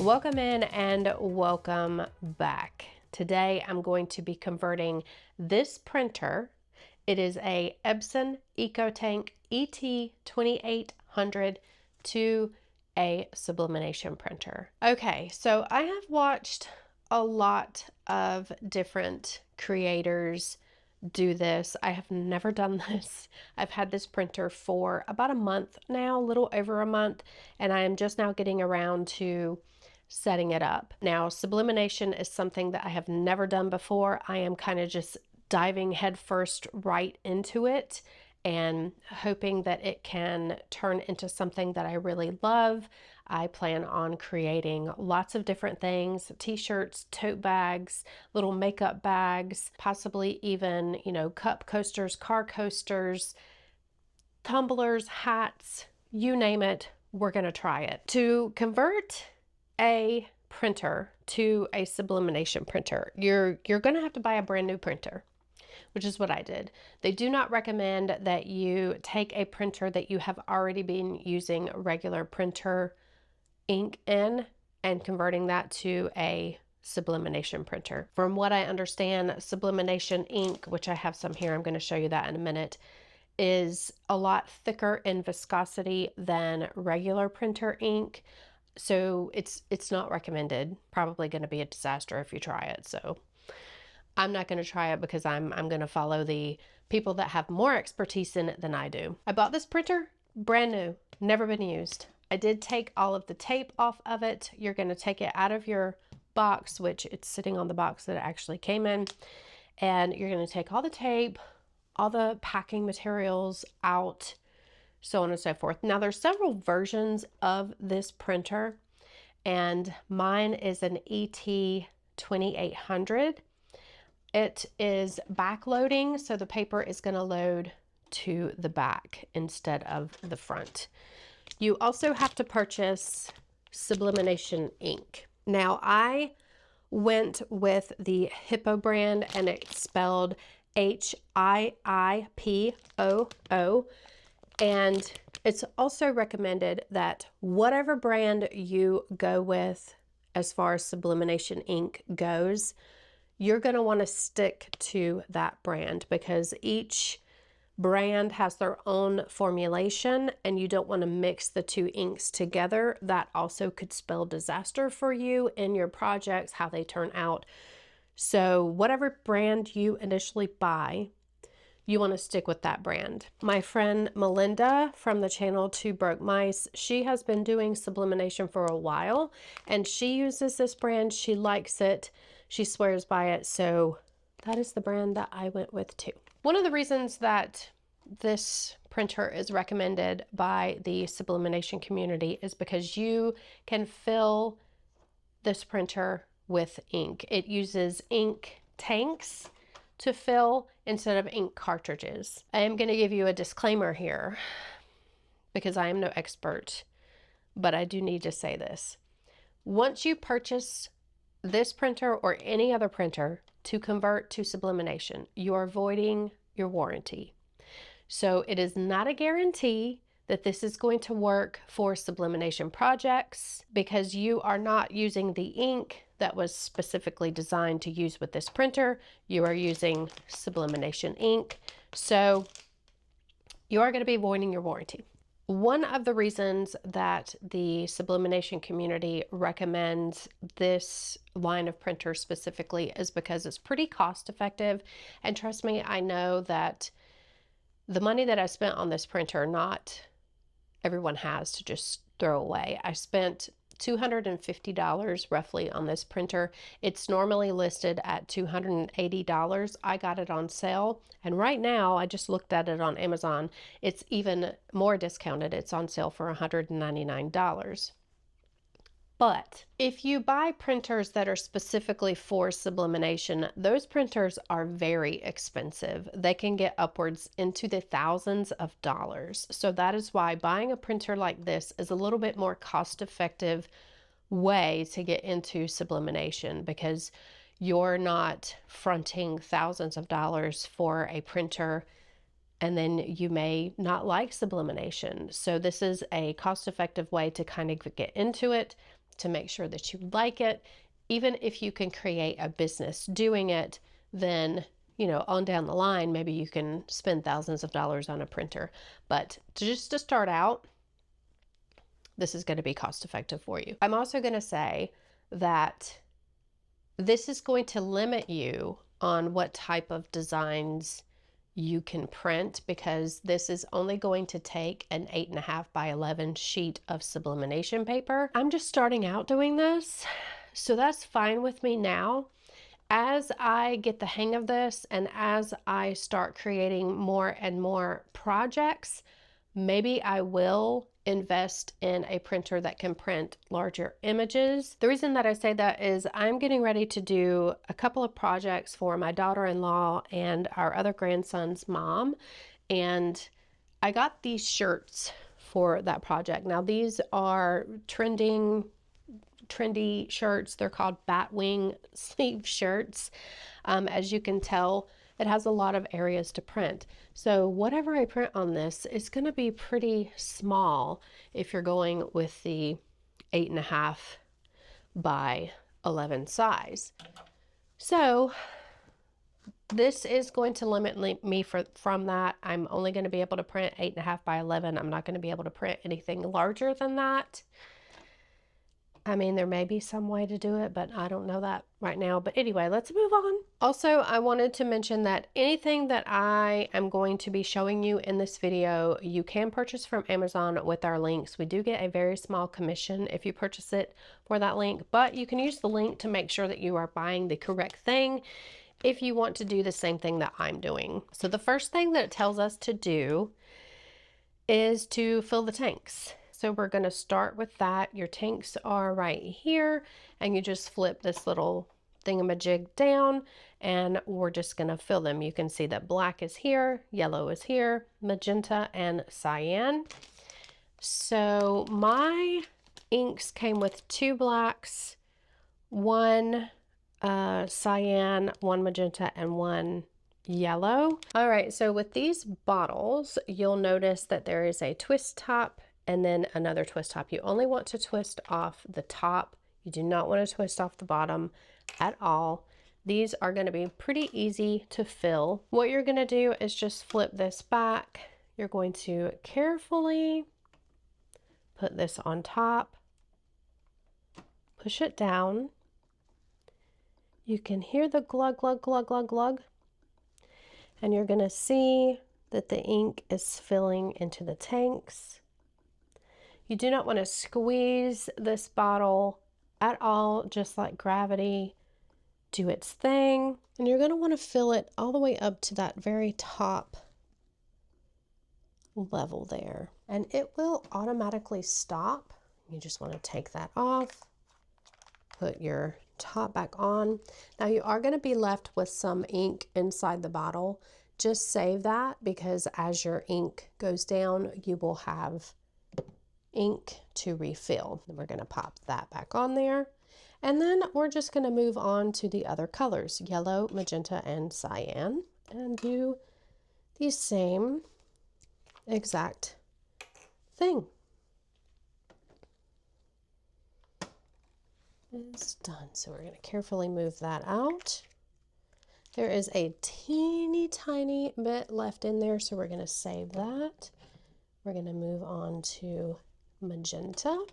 Welcome in and welcome back. Today I'm going to be converting this printer. It is a Epson EcoTank ET2800 to a sublimation printer. Okay, so I have watched a lot of different creators do this. I have never done this. I've had this printer for about a month now, a little over a month, and I am just now getting around to setting it up. Now, sublimation is something that I have never done before. I am kind of just diving headfirst right into it and hoping that it can turn into something that I really love. I plan on creating lots of different things, t-shirts, tote bags, little makeup bags, possibly even, cup coasters, car coasters, tumblers, hats, you name it, we're gonna try it. To convert a printer to a sublimation printer, you're gonna have to buy a brand new printer, which is what I did. They do not recommend that you take a printer that you have already been using regular printer ink in and converting that to a sublimation printer. From what I understand, sublimation ink, which I have some here, I'm going to show you that in a minute, is a lot thicker in viscosity than regular printer ink. So it's not recommended. Probably going to be a disaster if you try it. So I'm not going to try it because I'm going to follow the people that have more expertise in it than I do. I bought this printer brand new, never been used. I did take all of the tape off of it. You're going to take it out of your box, which it's sitting on the box that it actually came in. And you're going to take all the tape, all the packing materials out, so on and so forth. Now there's several versions of this printer, and mine is an ET2800. It is backloading, so the paper is going to load to the back instead of the front. You also have to purchase sublimation ink. Now I went with the Hippo brand, and it's spelled HIIPOO. And it's also recommended that whatever brand you go with as far as sublimation ink goes, you're going to want to stick to that brand, because each brand has their own formulation and you don't want to mix the two inks together. That also could spell disaster for you in your projects, how they turn out. So whatever brand you initially buy, you want to stick with that brand. My friend Melinda from the channel Two Broke Mice, she has been doing sublimation for a while and she uses this brand. She likes it. She swears by it. So that is the brand that I went with too. One of the reasons that this printer is recommended by the sublimation community is because you can fill this printer with ink. It uses ink tanks to fill instead of ink cartridges. I am going to give you a disclaimer here because I am no expert, but I do need to say this. Once you purchase this printer or any other printer to convert to sublimation, you are voiding your warranty. So it is not a guarantee that this is going to work for sublimation projects, because you are not using the ink that was specifically designed to use with this printer. You are using sublimation ink. So you are going to be voiding your warranty. One of the reasons that the sublimation community recommends this line of printers specifically is because it's pretty cost effective. And trust me, I know that the money that I spent on this printer, not everyone has to just throw away. I spent $250 roughly on this printer. It's normally listed at $280. I got it on sale, and right now I just looked at it on Amazon. It's even more discounted. It's on sale for $199. But if you buy printers that are specifically for sublimation, those printers are very expensive. They can get upwards into the thousands of dollars. So that is why buying a printer like this is a little bit more cost-effective way to get into sublimation, because you're not fronting thousands of dollars for a printer and then you may not like sublimation. So this is a cost-effective way to kind of get into it, to make sure that you like it. Even if you can create a business doing it, then, you know, on down the line, maybe you can spend thousands of dollars on a printer. But just to start out, this is going to be cost effective for you. I'm also going to say that this is going to limit you on what type of designs you can print, because this is only going to take an 8.5 by 11 sheet of sublimation paper. I'm just starting out doing this, so that's fine with me now. As I get the hang of this and as I start creating more and more projects, maybe I will invest in a printer that can print larger images. The reason that I say that is I'm getting ready to do a couple of projects for my daughter-in-law and our other grandson's mom, and I got these shirts for that project. Now these are trendy shirts. They're called batwing sleeve shirts. As you can tell, it has a lot of areas to print. So whatever I print on this is going to be pretty small if you're going with the 8.5 by 11 size. So this is going to limit me from that. I'm only going to be able to print 8.5 by 11. I'm not going to be able to print anything larger than that. I mean, there may be some way to do it, but I don't know that right now. But anyway, let's move on. Also, I wanted to mention that anything that I am going to be showing you in this video, you can purchase from Amazon with our links. We do get a very small commission if you purchase it for that link, but you can use the link to make sure that you are buying the correct thing if you want to do the same thing that I'm doing. So the first thing that it tells us to do is to fill the tanks. So we're going to start with that. Your tanks are right here, and you just flip this little thingamajig down, and we're just going to fill them. You can see that black is here, yellow is here, magenta, and cyan. So my inks came with 2 blacks, 1 cyan, 1 magenta, and 1 yellow. All right, so with these bottles, you'll notice that there is a twist top and then another twist top. You only want to twist off the top. You do not want to twist off the bottom at all. These are going to be pretty easy to fill. What you're going to do is just flip this back. You're going to carefully put this on top, push it down. You can hear the glug, glug, glug, glug, glug. And you're going to see that the ink is filling into the tanks. You do not want to squeeze this bottle at all, just let gravity do its thing. And you're going to want to fill it all the way up to that very top level there. And it will automatically stop. You just want to take that off, put your top back on. Now you are going to be left with some ink inside the bottle. Just save that, because as your ink goes down, you will have ink to refill. And we're going to pop that back on there, and then we're just going to move on to the other colors, yellow, magenta, and cyan, and do the same exact thing. It's done. So we're going to carefully move that out. There is a teeny tiny bit left in there, so we're going to save that. We're going to move on to magenta.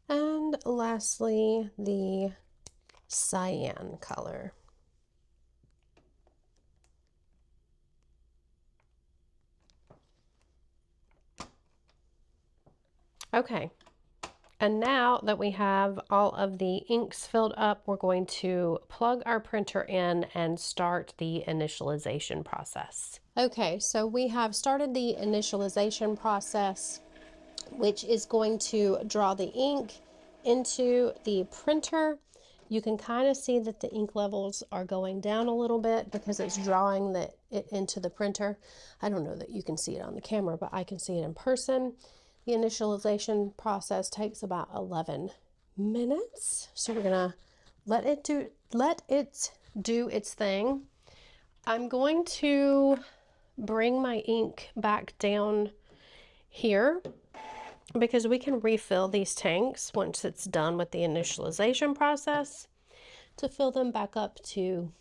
And lastly, the cyan color. Okay. And now that we have all of the inks filled up, we're going to plug our printer in and start the initialization process. Okay, so we have started the initialization process, which is going to draw the ink into the printer. You can kind of see that the ink levels are going down a little bit because it's drawing it into the printer. I don't know that you can see it on the camera, but I can see it in person. The initialization process takes about 11 minutes. So we're gonna let it do its thing. I'm going to bring my ink back down here because we can refill these tanks once it's done with the initialization process to fill them back up to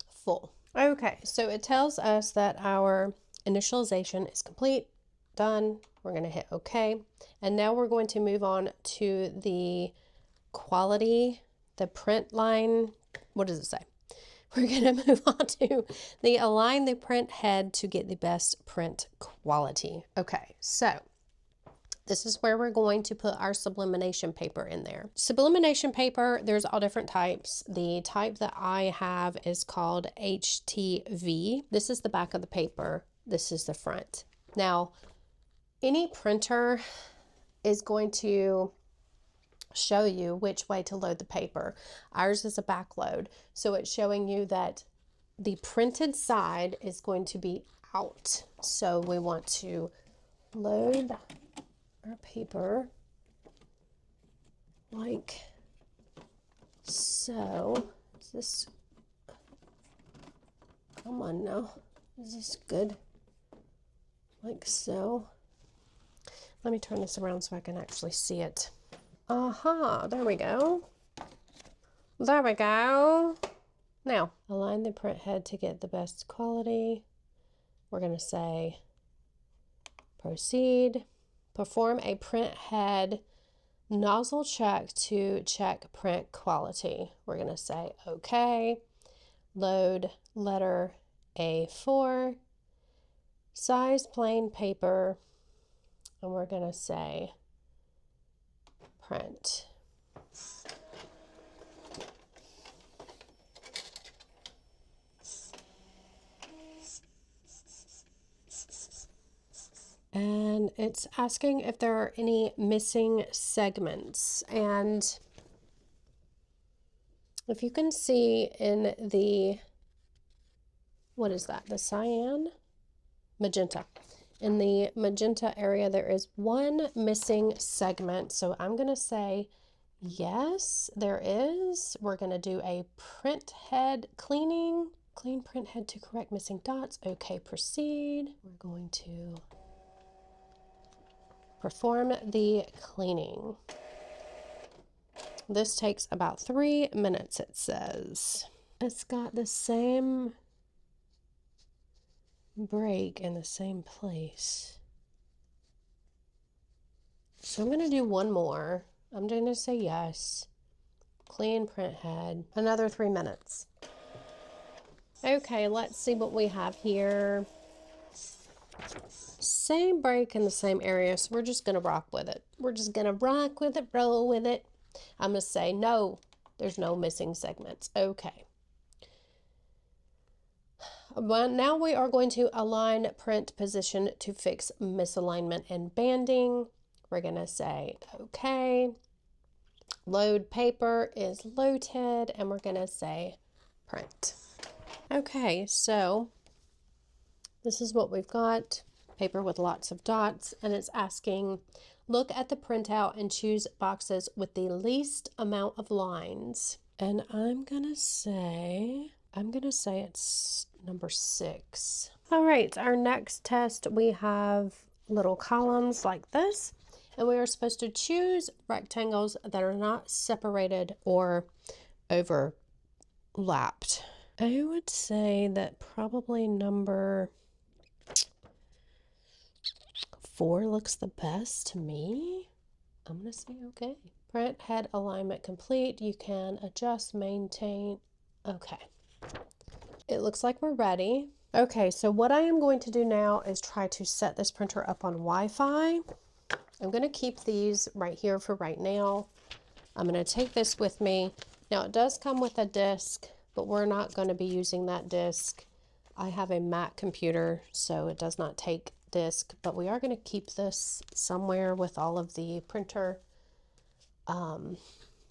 full. Okay, so it tells us that our initialization is complete, done. We're going to hit OK. And now we're going to move on to the quality, the print line. What does it say? We're going to move on to the align the print head to get the best print quality. Okay, so this is where we're going to put our sublimation paper in there. Sublimation paper, there's all different types. The type that I have is called HTV. This is the back of the paper. This is the front. Now, any printer is going to show you which way to load the paper. Ours is a back load, so it's showing you that the printed side is going to be out. So we want to load our paper like so. Is this, come on now, is this good? Like so. Let me turn this around so I can actually see it. There we go. There we go. Now, align the print head to get the best quality. We're going to say proceed. Perform a print head nozzle check to check print quality. We're going to say OK. Load letter A4. Size plain paper. And we're going to say print. And it's asking if there are any missing segments. And if you can see in the, what is that? The cyan? Magenta. In the magenta area, there is one missing segment. So I'm going to say, yes, there is. We're going to do a print head cleaning. Clean print head to correct missing dots. Okay, proceed. We're going to perform the cleaning. This takes about 3 minutes, it says. It's got the same break in the same place. So I'm going to do one more. I'm going to say yes. Clean print head. Another 3 minutes. Okay, let's see what we have here. Same break in the same area, so we're just going to rock with it. We're just going to rock with it, roll with it. I'm going to say no, there's no missing segments. Okay. Well, now we are going to align print position to fix misalignment and banding. We're going to say okay. Load paper is loaded, and we're going to say print. Okay, so this is what we've got. Paper with lots of dots, and it's asking, look at the printout and choose boxes with the least amount of lines. And I'm gonna say it's number 6. All right, our next test, we have little columns like this, and we are supposed to choose rectangles that are not separated or overlapped. I would say that probably number 4 looks the best to me. I'm going to say okay. Print head alignment complete. You can adjust, maintain. Okay. It looks like we're ready. Okay, so what I am going to do now is try to set this printer up on Wi-Fi. I'm going to keep these right here for right now. I'm going to take this with me. Now, it does come with a disc, but we're not going to be using that disc. I have a Mac computer, so it does not take disc, but we are going to keep this somewhere with all of the printer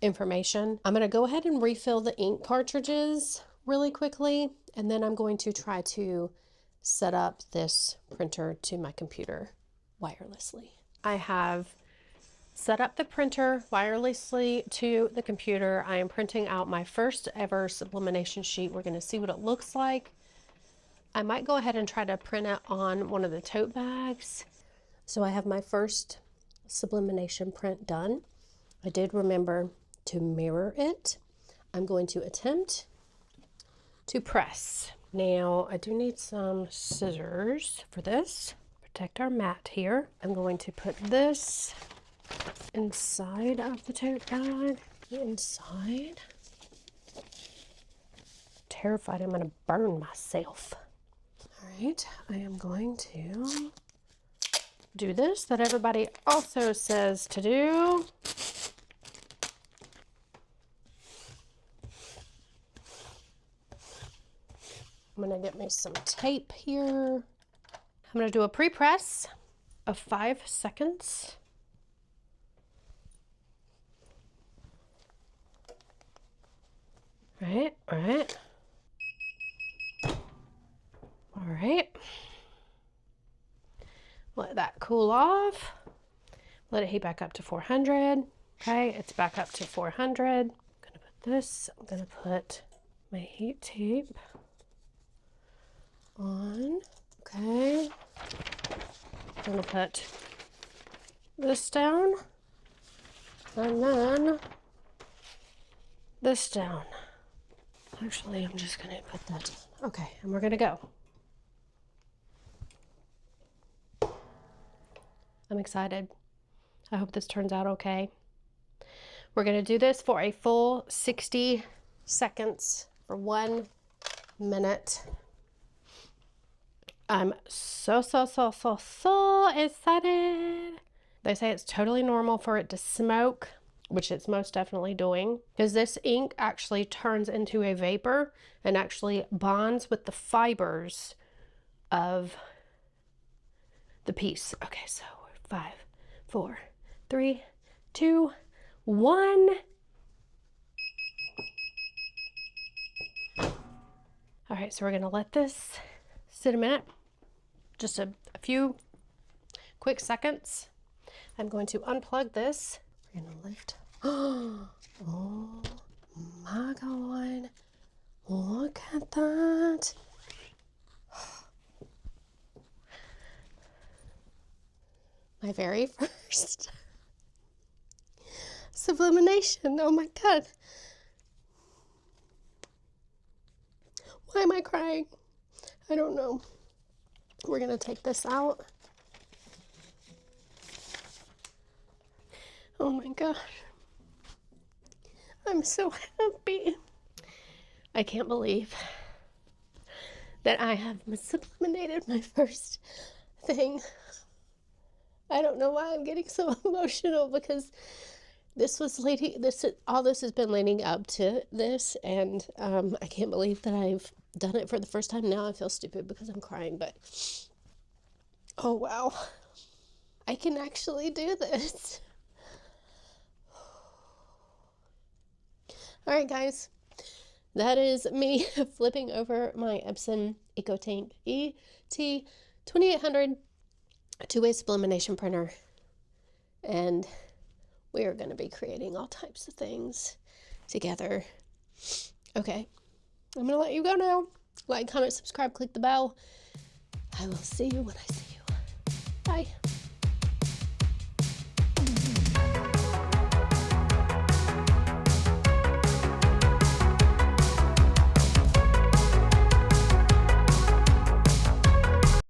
information. I'm going to go ahead and refill the ink cartridges really quickly, and then I'm going to try to set up this printer to my computer wirelessly. I have set up the printer wirelessly to the computer. I am printing out my first ever sublimation sheet. We're going to see what it looks like. I might go ahead and try to print it on one of the tote bags. So I have my first sublimation print done. I did remember to mirror it. I'm going to attempt to press. Now I do need some scissors for this. Protect our mat here. I'm going to put this inside of the tote bag. Inside. Terrified I'm going to burn myself. All right, I am going to do this that everybody also says to do. I'm going to get me some tape here. I'm going to do a pre-press of 5 seconds. All right. Let that cool off. Let it heat back up to 400. Okay, it's back up to 400. I'm gonna put this, I'm gonna put my heat tape on. Okay. I'm gonna put this down and then this down. Actually, I'm just gonna put that down. Okay, and we're gonna go. I'm excited. I hope this turns out okay. We're gonna do this for a full 60 seconds for 1 minute. I'm so excited. They say it's totally normal for it to smoke, which it's most definitely doing, because this ink actually turns into a vapor and actually bonds with the fibers of the piece. Okay, so 5, 4, 3, 2, 1. All right, so we're gonna let this sit a minute, just a few quick seconds. I'm going to unplug this. We're gonna lift. Oh my God, look at that. My very first sublimation. Oh my God. Why am I crying? I don't know. We're gonna take this out. Oh my gosh. I'm so happy. I can't believe that I have subliminated my first thing. I don't know why I'm getting so emotional, because all this has been leading up to this, and I can't believe that I've done it for the first time. Now I feel stupid because I'm crying, but oh wow, I can actually do this. All right, guys, that is me flipping over my Epson EcoTank ET2800 two-way sublimation printer, and we are going to be creating all types of things together. Okay, I'm going to let you go now. Like, comment, subscribe, click the bell. I will see you when I see you. Bye.